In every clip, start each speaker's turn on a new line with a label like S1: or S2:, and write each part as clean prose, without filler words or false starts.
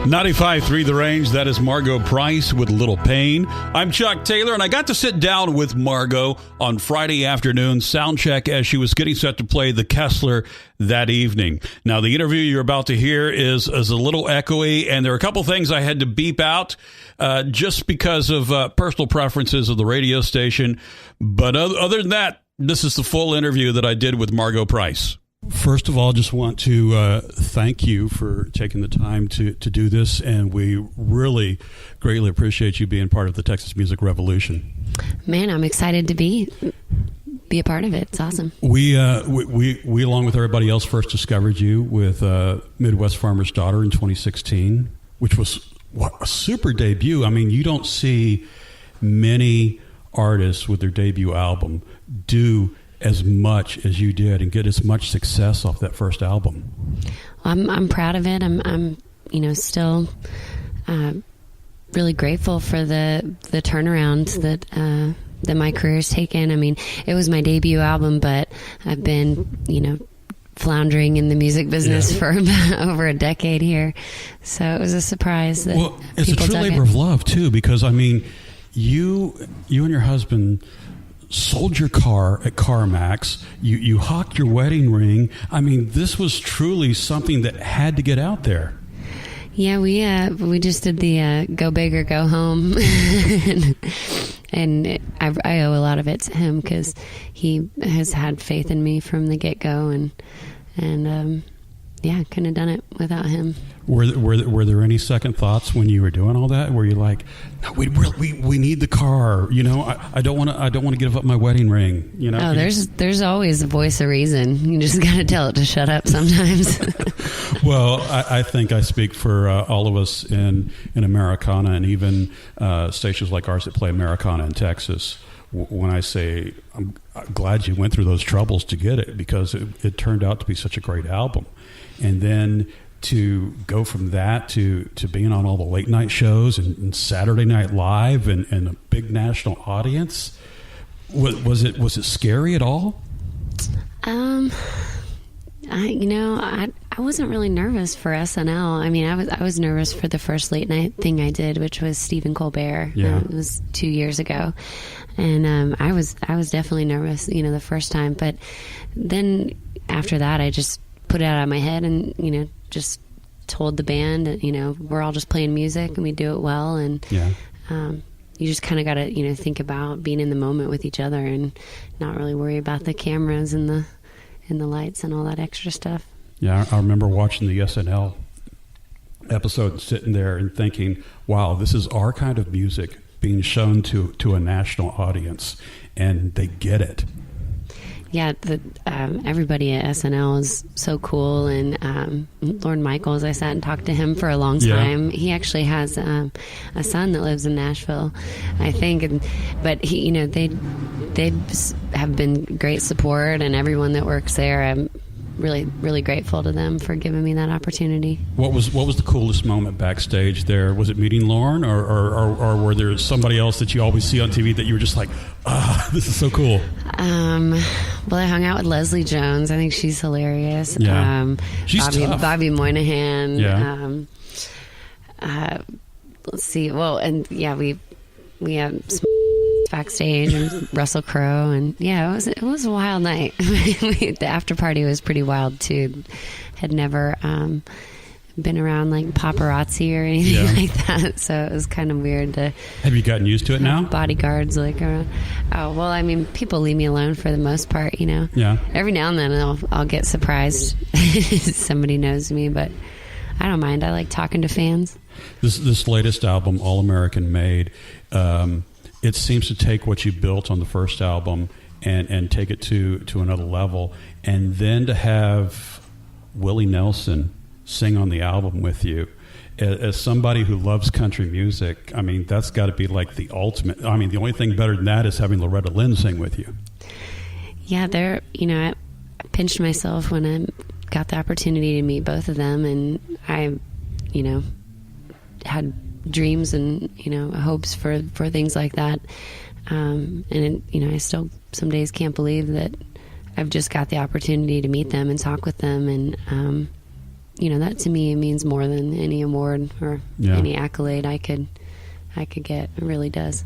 S1: 95.3 The Range, that is Margo Price with Little Pain. I'm Chuck Taylor, and I got to sit down with Margo on Friday afternoon, sound check, as she was getting set to play the Kessler that evening. Now, the interview you're about to hear is a little echoey, and there are a couple things I had to beep out just because of personal preferences of the radio station. But other than that, this is the full interview that I did with Margo Price. First of all, just want to thank you for taking the time to do this, and we really greatly appreciate you being part of the Texas Music Revolution.
S2: Man, I'm excited to be a part of it. It's awesome.
S1: We along with everybody else, first discovered you with Midwest Farmer's Daughter in 2016, which was a super debut. I mean, you don't see many artists with their debut album do as much as you did and get as much success off that first album.
S2: I'm proud of it. I'm still really grateful for the turnaround that my career's taken. I mean, it was my debut album, but I've been, floundering in the music business for about over a decade here. So it was a surprise that
S1: it's a true labor of love too, because I mean, you and your husband sold your car at CarMax. You hawked your wedding ring. I mean, this was truly something that had to get out there.
S2: Yeah, we just did the go big or go home, and I owe a lot of it to him because he has had faith in me from the get go, and couldn't have done it without him.
S1: Were there any second thoughts when you were doing all that? Were you like, no, we need the car? I don't want to give up my wedding ring.
S2: Oh, there's always a voice of reason. You just got to tell it to shut up sometimes.
S1: Well, I think I speak for all of us in Americana, and even stations like ours that play Americana in Texas, when I say I'm glad you went through those troubles to get it, because it turned out to be such a great album. And then to go from that to being on all the late night shows and Saturday Night Live and a big national audience, was it scary at all? I wasn't really nervous for SNL. I mean, I was nervous for the first late night thing I did, which was Stephen Colbert. Yeah.
S2: It was 2 years ago, and I was definitely nervous, the first time. But then after that, I just put it out of my head and just told the band that we're all just playing music and we do it well, and you just kind of got to think about being in the moment with each other and not really worry about the cameras and the lights and all that extra stuff.
S1: Yeah, I remember watching the SNL episode and sitting there and thinking, wow, this is our kind of music being shown to a national audience, and they get it.
S2: Yeah, everybody at SNL is so cool, and Lorne Michaels, I sat and talked to him for a long time. He actually has a son that lives in Nashville, I think, but he, they have been great support, and everyone that works there, I'm really, really grateful to them for giving me that opportunity.
S1: What was the coolest moment backstage there? Was it meeting Lorne, or were there somebody else that you always see on TV that you were just like, this is so cool?
S2: Well, I hung out with Leslie Jones. I think she's hilarious.
S1: Yeah. She's tough.
S2: Bobby Moynihan.
S1: Yeah.
S2: Let's see. Well, and we had some backstage and Russell Crowe, and it was a wild night. The after party was pretty wild too. Had never been around like paparazzi or anything like that, so it was kind of weird to. Have
S1: you gotten used to it now?
S2: Bodyguards like around. Oh well, I mean, people leave me alone for the most part,
S1: Yeah.
S2: Every now and then I'll get surprised somebody knows me, but I don't mind. I like talking to fans.
S1: This latest album, All American Made, it seems to take what you built on the first album and take it to another level, and then to have Willie Nelson sing on the album with you. As somebody who loves country music, I mean, that's got to be like the ultimate. I mean, the only thing better than that is having Loretta Lynn sing with you. Yeah,
S2: I pinched myself when I got the opportunity to meet both of them, and I, had dreams and hopes for things like that, and I still some days can't believe that I've just got the opportunity to meet them and talk with them, and that to me means more than any award or any accolade I could get. It really does.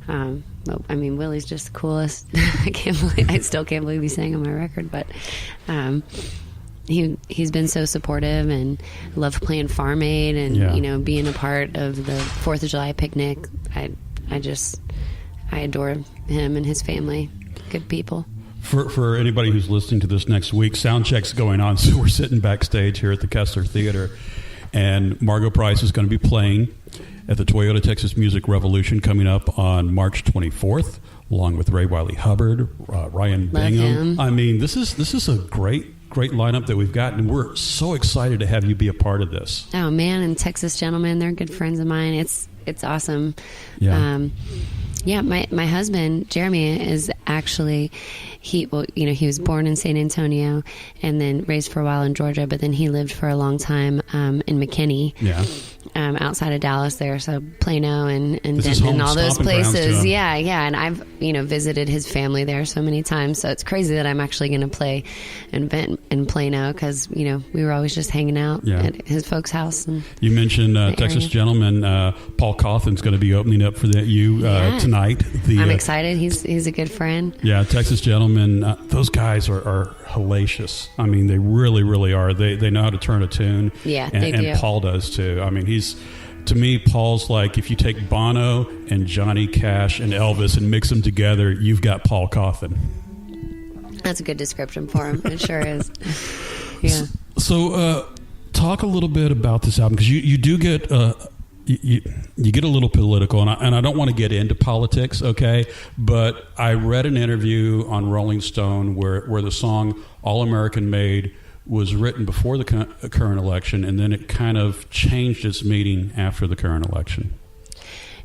S2: Well, I mean, Willie's just the coolest. I still can't believe he sang on my record, but he's been so supportive, and loved playing Farm Aid, and being a part of the 4th of July picnic. I adore him and his family. Good people.
S1: For anybody who's listening to this next week, sound check's going on, so we're sitting backstage here at the Kessler Theater, and Margo Price is going to be playing at the Toyota Texas Music Revolution coming up on March 24th, along with Ray Wiley Hubbard, Ryan Bingham. I mean, this is a great lineup that we've got, and we're so excited to have you be a part of this.
S2: Oh man, and Texas Gentlemen, they're good friends of mine. It's awesome. Yeah. My husband Jeremy is actually he was born in San Antonio and then raised for a while in Georgia, but then he lived for a long time in McKinney. Yeah. Outside of Dallas there, so Plano and Denton and all those places. Yeah, and I've visited his family there so many times, so it's crazy that I'm actually going to play an event in Plano because we were always just hanging out at his folks' house. And
S1: you mentioned Texas Gentlemen. Paul Cawthon's going to be opening up for tonight.
S2: I'm excited. He's a good friend. Yeah,
S1: Texas Gentlemen. Those guys are hellacious. I mean, they really, really are. They know how to turn a tune.
S2: Yeah, they do.
S1: And Paul does too. I mean, to me, Paul's like, if you take Bono and Johnny Cash and Elvis and mix them together, you've got Paul Cawthon.
S2: That's a good description for him. It sure is. Yeah.
S1: So talk a little bit about this album, because you do get you get a little political, and I don't want to get into politics, okay? But I read an interview on Rolling Stone where the song All American Made was written before the current election, and then it kind of changed its meaning after the current election.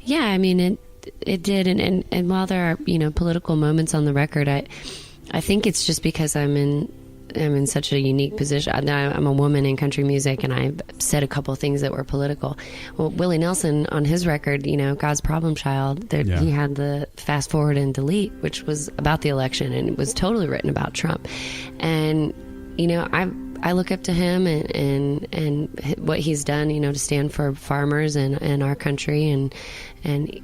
S1: Yeah, I mean, it did, and while there are political moments on the record, I think it's just because I'm in such a unique position. I'm a woman in country music, and I've said a couple of things that were political. Well, Willie Nelson on his record, God's Problem Child, he had the Fast Forward and Delete, which was about the election, and it was totally written about Trump. And I look up to him and what he's done, to stand for farmers and our country, and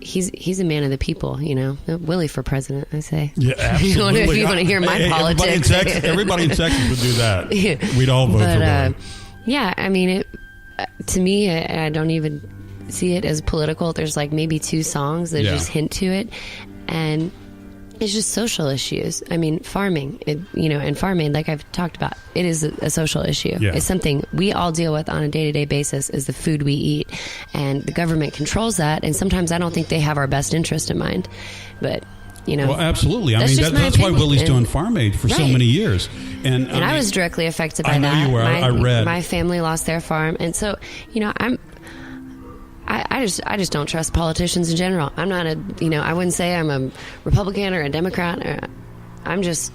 S1: he's a man of the people, Willie for president, I say. Yeah, absolutely. if you want to hear my politics. Everybody in Texas would do that. Yeah. We'd all vote for Willie.
S2: Yeah, I mean, to me, I don't even see it as political. There's like maybe 2 songs that just hint to it, and it's just social issues. I mean, farming, and farming, like I've talked about, it is a social issue. Yeah. It's something we all deal with on a day-to-day basis, is the food we eat. And the government controls that. And sometimes I don't think they have our best interest in mind. But, Well,
S1: absolutely. I mean, that's why Willie's doing Farm Aid for so many years. And
S2: I was directly affected by that.
S1: I know you were. I read.
S2: My family lost their farm. And so, I just don't trust politicians in general. I'm not I wouldn't say I'm a Republican or a Democrat. I'm just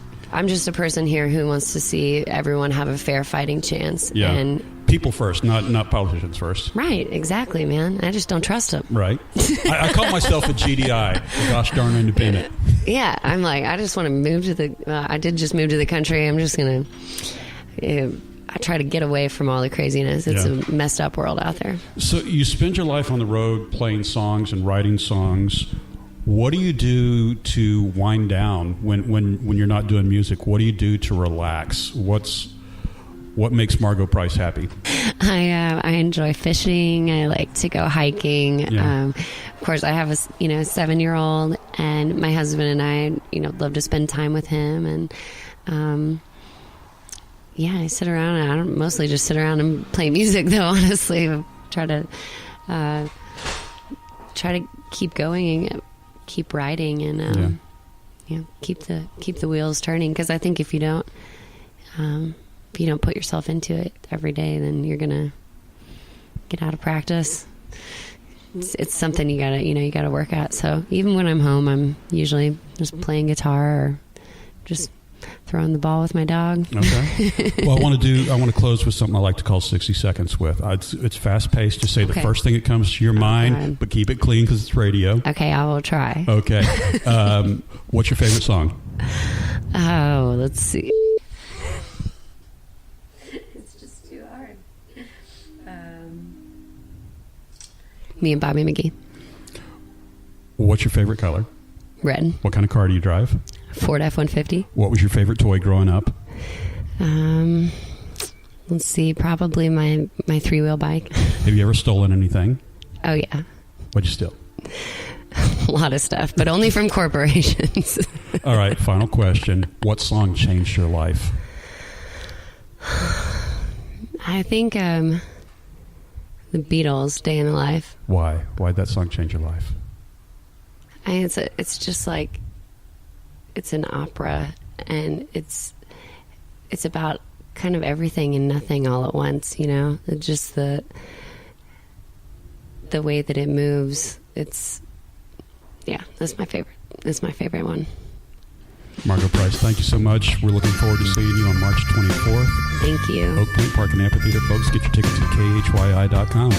S2: a person here who wants to see everyone have a fair fighting chance.
S1: Yeah. And people first, not politicians first.
S2: Right, exactly, man. I just don't trust them.
S1: Right. I call myself a GDI, a gosh darn independent.
S2: Yeah, I'm like, I just want to move to I did just move to the country. I'm just going to... I try to get away from all the craziness. It's a messed up world out there.
S1: So you spend your life on the road playing songs and writing songs. What do you do to wind down when you're not doing music? What do you do to relax? What makes Margo Price happy?
S2: I enjoy fishing. I like to go hiking. Yeah. Of course, I have a 7-year-old, and my husband and I love to spend time with him. And yeah, I sit around. I don't mostly just sit around and play music, though. Honestly, I try to keep going and keep writing, and keep the wheels turning. Because I think if you don't put yourself into it every day, then you're gonna get out of practice. It's something you gotta work at. So even when I'm home, I'm usually just playing guitar or just throwing the ball with my dog.
S1: Okay. Well, I want to close with something I like to call 60 seconds with. It's fast paced. Just say the first thing that comes to your mind, but keep it clean because it's radio.
S2: Okay, I will try.
S1: Okay. What's your favorite song?
S2: Oh, let's see. It's just too hard. Me and Bobby McGee.
S1: What's your favorite color?
S2: Red.
S1: What kind of car do you drive?
S2: Ford F-150.
S1: What was your favorite toy growing up?
S2: Let's see, probably my 3-wheel bike.
S1: Have you ever stolen anything?
S2: Oh, yeah.
S1: What'd you steal?
S2: A lot of stuff, but only from corporations.
S1: All right, final question. What song changed your life?
S2: I think the Beatles, Day in the Life.
S1: Why? Why'd that song change your life?
S2: It's just like, it's an opera, and it's about kind of everything and nothing all at once, you know? Just the way that it moves. That's my favorite. That's my favorite one.
S1: Margo Price, thank you so much. We're looking forward to seeing you on March 24th.
S2: Thank you.
S1: Oak Point Park and Amphitheater, folks. Get your tickets at KHYI.com.